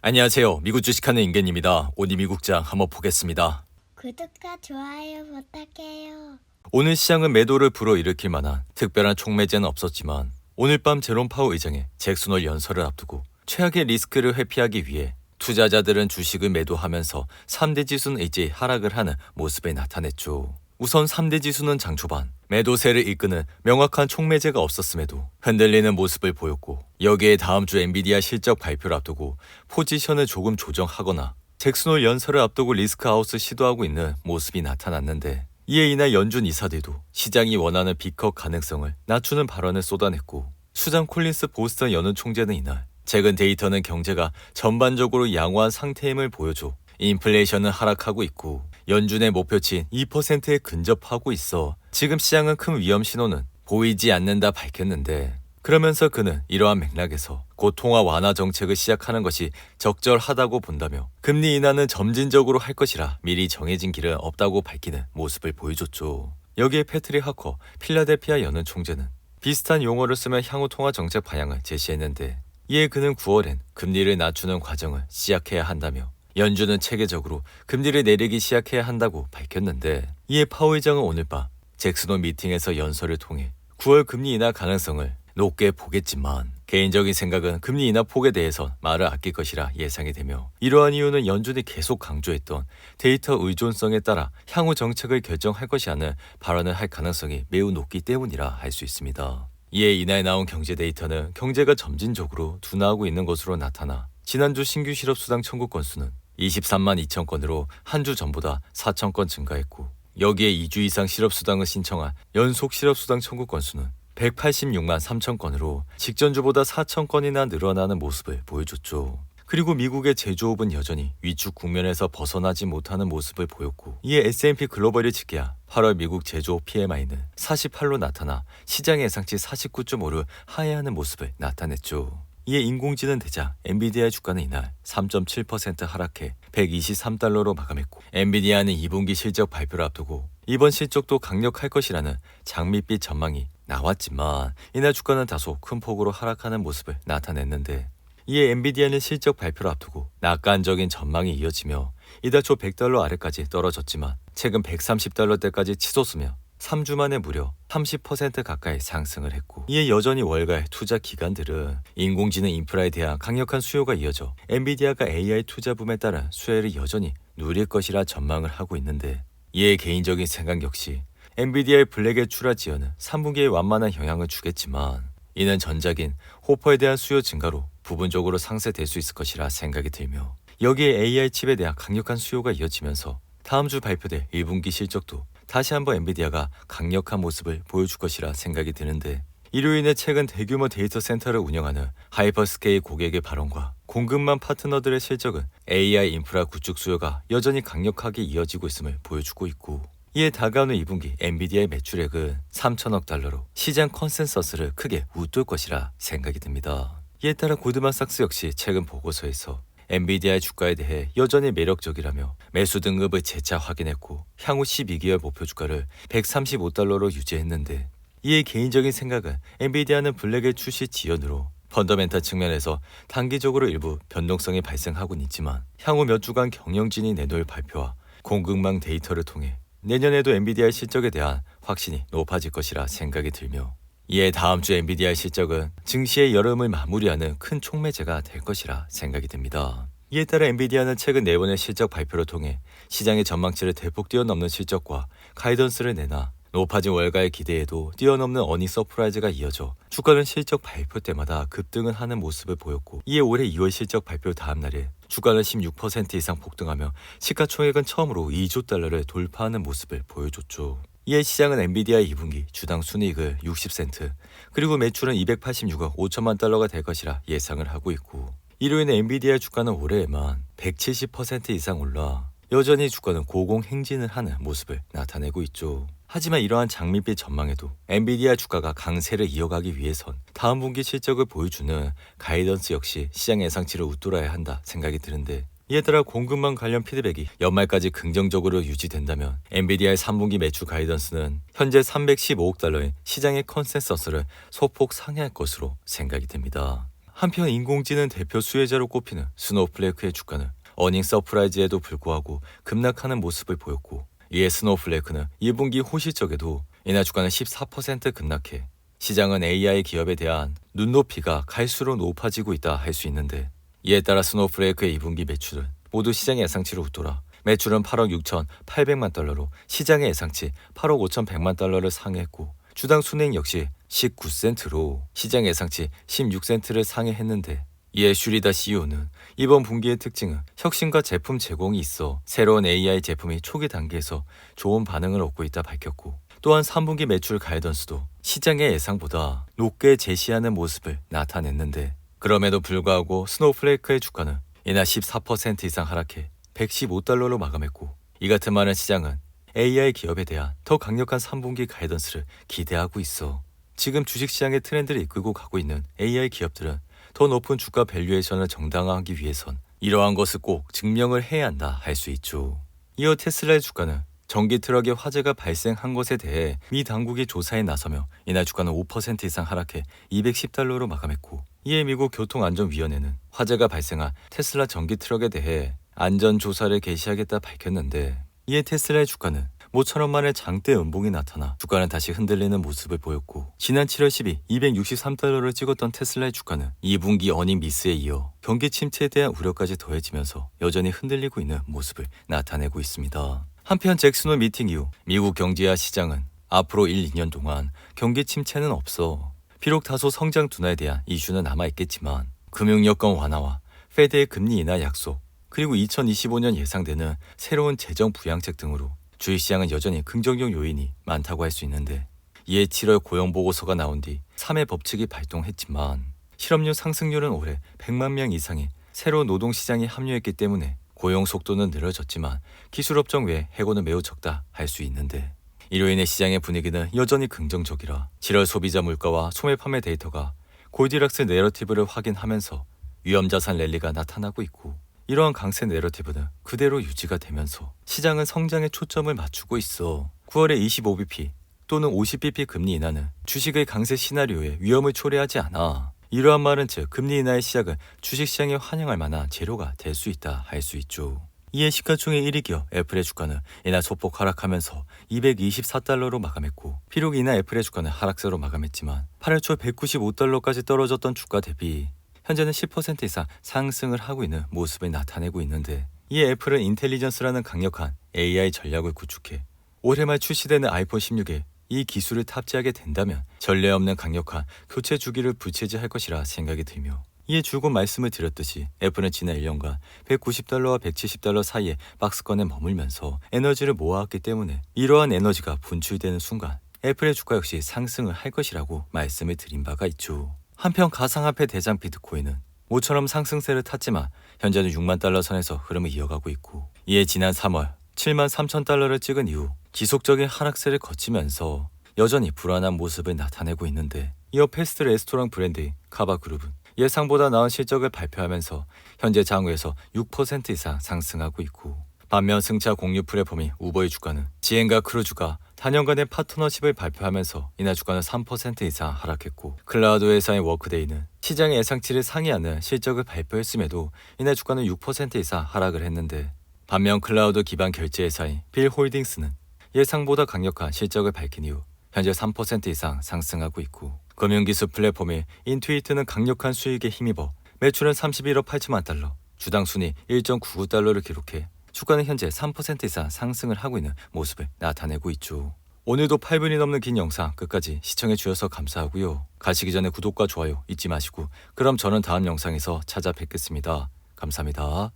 안녕하세요. 미국 주식하는 임겐입니다. 오늘 미국장 한번 보겠습니다. 구독과 좋아요 부탁해요. 오늘 시장은 매도를 불어일으킬 만한 특별한 촉매제는 없었지만 오늘 밤 제롬 파월 의장의 잭슨홀 연설을 앞두고 최악의 리스크를 회피하기 위해 투자자들은 주식을 매도하면서 3대 지수는 일제히 하락을 하는 모습에 나타냈죠. 우선 3대 지수는 장 초반 매도세를 이끄는 명확한 촉매제가 없었음에도 흔들리는 모습을 보였고, 여기에 다음 주 엔비디아 실적 발표를 앞두고 포지션을 조금 조정하거나 잭슨홀 연설을 앞두고 리스크아웃을 시도하고 있는 모습이 나타났는데, 이에 이날 연준 이사들도 시장이 원하는 B컵 가능성을 낮추는 발언을 쏟아냈고, 수장 콜린스 보스턴 연은 총재는 이날 최근 데이터는 경제가 전반적으로 양호한 상태임을 보여줘 인플레이션은 하락하고 있고 연준의 목표치인 2%에 근접하고 있어 지금 시장은 큰 위험 신호는 보이지 않는다 밝혔는데, 그러면서 그는 이러한 맥락에서 곧 통화 완화 정책을 시작하는 것이 적절하다고 본다며 금리 인하는 점진적으로 할 것이라 미리 정해진 길은 없다고 밝히는 모습을 보여줬죠. 여기에 패트릭 하커 필라델피아 연은 총재는 비슷한 용어를 쓰며 향후 통화 정책 방향을 제시했는데, 이에 그는 9월엔 금리를 낮추는 과정을 시작해야 한다며 연준은 체계적으로 금리를 내리기 시작해야 한다고 밝혔는데, 이에 파월 의장은 오늘 밤 잭슨홀 미팅에서 연설을 통해 9월 금리 인하 가능성을 높게 보겠지만 개인적인 생각은 금리 인하 폭에 대해선 말을 아낄 것이라 예상이 되며, 이러한 이유는 연준이 계속 강조했던 데이터 의존성에 따라 향후 정책을 결정할 것이라는 발언을 할 가능성이 매우 높기 때문이라 할 수 있습니다. 이에 이날 나온 경제 데이터는 경제가 점진적으로 둔화하고 있는 것으로 나타나 지난주 신규 실업 수당 청구 건수는 23만 2천 건으로 한 주 전보다 4천 건 증가했고, 여기에 2주 이상 실업수당을 신청한 연속 실업수당 청구 건수는 186만 3천 건으로 직전주보다 4천 건이나 늘어나는 모습을 보여줬죠. 그리고 미국의 제조업은 여전히 위축 국면에서 벗어나지 못하는 모습을 보였고, 이에 S&P 글로벌이 집계한 8월 미국 제조업 PMI는 48로 나타나 시장의 예상치 49.5를 하회하는 모습을 나타냈죠. 이에 인공지능 대장 엔비디아 주가는 이날 3.7% 하락해 123달러로 마감했고, 엔비디아는 2분기 실적 발표를 앞두고 이번 실적도 강력할 것이라는 장밋빛 전망이 나왔지만 이날 주가는 다소 큰 폭으로 하락하는 모습을 나타냈는데, 이에 엔비디아는 실적 발표를 앞두고 낙관적인 전망이 이어지며 이달 초 100달러 아래까지 떨어졌지만 최근 130달러대까지 치솟으며 3주 만에 무려 30% 가까이 상승을 했고, 이에 여전히 월가의 투자 기관들은 인공지능 인프라에 대한 강력한 수요가 이어져 엔비디아가 AI 투자 붐에 따른 수혜를 여전히 누릴 것이라 전망을 하고 있는데, 이에 개인적인 생각 역시 엔비디아의 블랙의 출하 지연은 3분기에 완만한 영향을 주겠지만 이는 전작인 호퍼에 대한 수요 증가로 부분적으로 상쇄될 수 있을 것이라 생각이 들며, 여기에 AI 칩에 대한 강력한 수요가 이어지면서 다음 주 발표될 1분기 실적도 다시 한번 엔비디아가 강력한 모습을 보여줄 것이라 생각이 드는데, 이로 인해 최근 대규모 데이터 센터를 운영하는 하이퍼스케일 고객의 발언과 공급망 파트너들의 실적은 AI 인프라 구축 수요가 여전히 강력하게 이어지고 있음을 보여주고 있고, 이에 다가오는 2분기 엔비디아의 매출액은 3천억 달러로 시장 컨센서스를 크게 웃돌 것이라 생각이 듭니다. 이에 따라 고드만삭스 역시 최근 보고서에서 엔비디아의 주가에 대해 여전히 매력적이라며 매수 등급을 재차 확인했고 향후 12개월 목표 주가를 135달러로 유지했는데, 이에 개인적인 생각은 엔비디아는 블랙의 출시 지연으로 펀더멘탈 측면에서 단기적으로 일부 변동성이 발생하고는 있지만 향후 몇 주간 경영진이 내놓을 발표와 공급망 데이터를 통해 내년에도 엔비디아의 실적에 대한 확신이 높아질 것이라 생각이 들며, 이에 다음 주 엔비디아의 실적은 증시의 여름을 마무리하는 큰 촉매제가 될 것이라 생각이 듭니다. 이에 따라 엔비디아는 최근 4번의 실적 발표를 통해 시장의 전망치를 대폭 뛰어넘는 실적과 가이던스를 내놔 높아진 월가의 기대에도 뛰어넘는 어닝 서프라이즈가 이어져 주가는 실적 발표 때마다 급등을 하는 모습을 보였고, 이에 올해 2월 실적 발표 다음 날에 주가는 16% 이상 폭등하며 시가총액은 처음으로 2조 달러를 돌파하는 모습을 보여줬죠. 이에 시장은 엔비디아의 2분기 주당 순이익을 60센트 그리고 매출은 286억 5천만 달러가 될 것이라 예상을 하고 있고, 이로 인해 엔비디아 주가는 올해에만 170% 이상 올라 여전히 주가는 고공행진을 하는 모습을 나타내고 있죠. 하지만 이러한 장밋빛 전망에도 엔비디아 주가가 강세를 이어가기 위해선 다음 분기 실적을 보여주는 가이던스 역시 시장 예상치를 웃돌아야 한다 생각이 드는데, 이에 따라 공급망 관련 피드백이 연말까지 긍정적으로 유지된다면 엔비디아의 3분기 매출 가이던스는 현재 315억 달러의 시장의 컨센서스를 소폭 상회할 것으로 생각이 됩니다. 한편 인공지능 대표 수혜자로 꼽히는 스노우플레이크의 주가는 어닝 서프라이즈에도 불구하고 급락하는 모습을 보였고, 이에 스노우플레이크는 2분기 호실적에도 이날 주가는 14% 급락해 시장은 AI 기업에 대한 눈높이가 갈수록 높아지고 있다 할 수 있는데, 이에 따라 스노우플레이크의 2분기 매출은 모두 시장의 예상치로 웃돌아 매출은 8억 6,800만 달러로 시장의 예상치 8억 5,100만 달러를 상회했고, 주당 순이익 역시 19센트로 시장 예상치 16센트를 상회했는데, 이에 슈리다 CEO는 이번 분기의 특징은 혁신과 제품 제공이 있어 새로운 AI 제품이 초기 단계에서 좋은 반응을 얻고 있다 밝혔고, 또한 3분기 매출 가이던스도 시장의 예상보다 높게 제시하는 모습을 나타냈는데, 그럼에도 불구하고 스노우플레이크의 주가는 이날 14% 이상 하락해 115달러로 마감했고, 이 같은 말은 시장은 AI 기업에 대한 더 강력한 3분기 가이던스를 기대하고 있어 지금 주식시장의 트렌드를 이끌고 가고 있는 AI 기업들은 더 높은 주가 밸류에이션을 정당화하기 위해선 이러한 것을 꼭 증명을 해야 한다 할 수 있죠. 이어 테슬라의 주가는 전기 트럭에 화재가 발생한 것에 대해 미 당국이 조사에 나서며 이날 주가는 5% 이상 하락해 210달러로 마감했고, 이에 미국 교통안전위원회는 화재가 발생한 테슬라 전기 트럭에 대해 안전조사를 개시하겠다 밝혔는데, 이에 테슬라의 주가는 모처럼 만에 장대 음봉이 나타나 주가는 다시 흔들리는 모습을 보였고, 지난 7월 10일 263달러를 찍었던 테슬라의 주가는 2분기 어닝 미스에 이어 경기 침체에 대한 우려까지 더해지면서 여전히 흔들리고 있는 모습을 나타내고 있습니다. 한편 잭슨홀 미팅 이후 미국 경제와 시장은 앞으로 1, 2년 동안 경기 침체는 없어 비록 다소 성장 둔화에 대한 이슈는 남아있겠지만 금융여건 완화와 페드의 금리 인하 약속, 그리고 2025년 예상되는 새로운 재정 부양책 등으로 주식시장은 여전히 긍정적 요인이 많다고 할 수 있는데, 이에 7월 고용보고서가 나온 뒤 3회 법칙이 발동했지만 실업률 상승률은 올해 100만 명 이상의 새로운 노동시장에 합류했기 때문에 고용 속도는 늘어졌지만 기술업종 외 해고는 매우 적다 할 수 있는데, 이로 인해 시장의 분위기는 여전히 긍정적이라 7월 소비자 물가와 소매 판매 데이터가 골디락스 내러티브를 확인하면서 위험자산 랠리가 나타나고 있고, 이러한 강세 내러티브는 그대로 유지가 되면서 시장은 성장에 초점을 맞추고 있어 9월에 25bp 또는 50bp 금리 인하는 주식의 강세 시나리오에 위험을 초래하지 않아 이러한 말은 즉 금리 인하의 시작은 주식시장에 환영할 만한 재료가 될 수 있다 할 수 있죠. 이에 시가총액 1위 기업 애플의 주가는 이날 소폭 하락하면서 224달러로 마감했고, 비록 이날 애플의 주가는 하락세로 마감했지만 8월 초 195달러까지 떨어졌던 주가 대비 현재는 10% 이상 상승을 하고 있는 모습을 나타내고 있는데, 이에 애플은 인텔리전스라는 강력한 AI 전략을 구축해 올해 말 출시되는 아이폰 16에 이 기술을 탑재하게 된다면 전례 없는 강력한 교체 주기를 불체지할 것이라 생각이 들며, 이에 줄곧 말씀을 드렸듯이 애플은 지난 1년간 190달러와 170달러 사이에 박스권에 머물면서 에너지를 모아왔기 때문에 이러한 에너지가 분출되는 순간 애플의 주가 역시 상승을 할 것이라고 말씀을 드린 바가 있죠. 한편 가상화폐 대장 비트코인은 모처럼 상승세를 탔지만 현재는 6만 달러 선에서 흐름을 이어가고 있고, 이에 지난 3월 7만 3천 달러를 찍은 이후 지속적인 하락세를 거치면서 여전히 불안한 모습을 나타내고 있는데, 이어 패스트 레스토랑 브랜드인 카바그룹은 예상보다 나은 실적을 발표하면서 현재 장외에서 6% 이상 상승하고 있고, 반면 승차 공유 플랫폼인 우버의 주가는 지엔과 크루즈가 단연간의 파트너십을 발표하면서 이날 주가는 3% 이상 하락했고, 클라우드 회사인 워크데이는 시장의 예상치를 상회하는 실적을 발표했음에도 이날 주가는 6% 이상 하락을 했는데, 반면 클라우드 기반 결제 회사인 빌 홀딩스는 예상보다 강력한 실적을 밝힌 이후 현재 3% 이상 상승하고 있고, 금융기술 플랫폼인 인투이트는 강력한 수익에 힘입어 매출은 31억 8천만 달러, 주당 순이 1.99달러를 기록해 주가는 현재 3% 이상 상승을 하고 있는 모습을 나타내고 있죠. 오늘도 8분이 넘는 긴 영상 끝까지 시청해 주셔서 감사하고요. 가시기 전에 구독과 좋아요 잊지 마시고, 그럼 저는 다음 영상에서 찾아뵙겠습니다. 감사합니다.